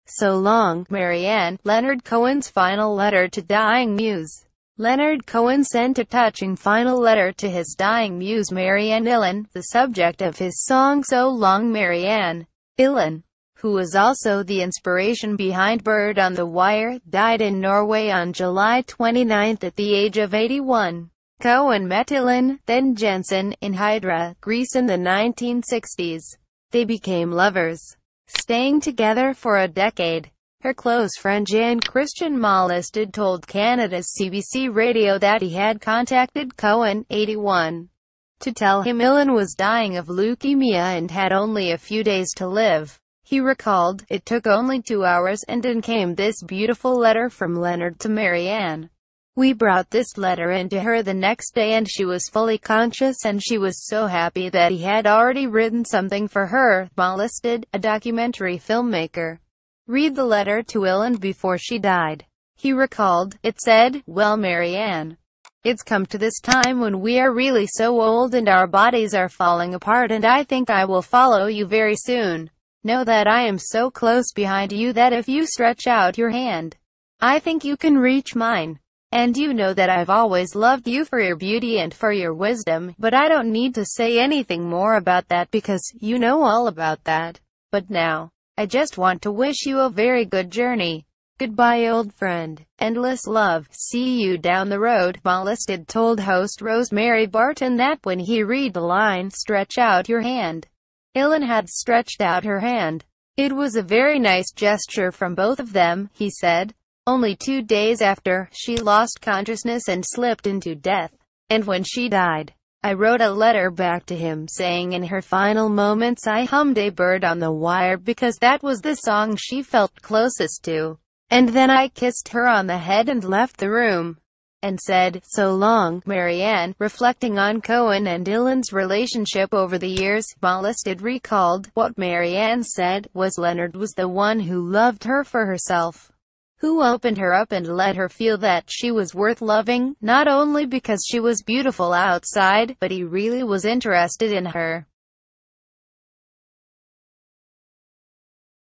So long, Marianne, Leonard Cohen's final letter to dying muse. Leonard Cohen sent a touching final letter to his dying muse Marianne, the subject of his song So Long Marianne. Who was also the inspiration behind Bird on the Wire, died in Norway on July 29 at the age of 81. Cohen met Ilan, then Jensen, in Hydra, Greece in the 1960s. They became lovers, staying together for a decade. Her close friend Jan Christian Mollisted told Canada's CBC Radio that he had contacted Cohen, 81, to tell him Ilan was dying of leukemia and had only a few days to live. He recalled, "It took only 2 hours, and then came this beautiful letter from Leonard to Marianne. We brought this letter into her the next day and she was fully conscious and she was so happy that he had already written something for her." Mollisted, a documentary filmmaker, read the letter to Ilan before she died. He recalled, "It said, well Marianne, it's come to this time when we are really so old and our bodies are falling apart and I think I will follow you very soon. Know that I am so close behind you that if you stretch out your hand, I think you can reach mine. And you know that I've always loved you for your beauty and for your wisdom, but I don't need to say anything more about that because you know all about that. But now, I just want to wish you a very good journey. Goodbye old friend. Endless love. See you down the road." Mollisted told host Rosemary Barton that when he read the line, "Stretch out your hand," Ilan had stretched out her hand. "It was a very nice gesture from both of them," he said. "Only 2 days after, she lost consciousness and slipped into death. And when she died, I wrote a letter back to him saying in her final moments I hummed a Bird on the Wire because that was the song she felt closest to. And then I kissed her on the head and left the room. And said, so long, Marianne." Reflecting on Cohen and Ilan's relationship over the years, Mollisted recalled, "What Marianne said was Leonard was the one who loved her for herself, who opened her up and let her feel that she was worth loving, not only because she was beautiful outside, but he really was interested in her.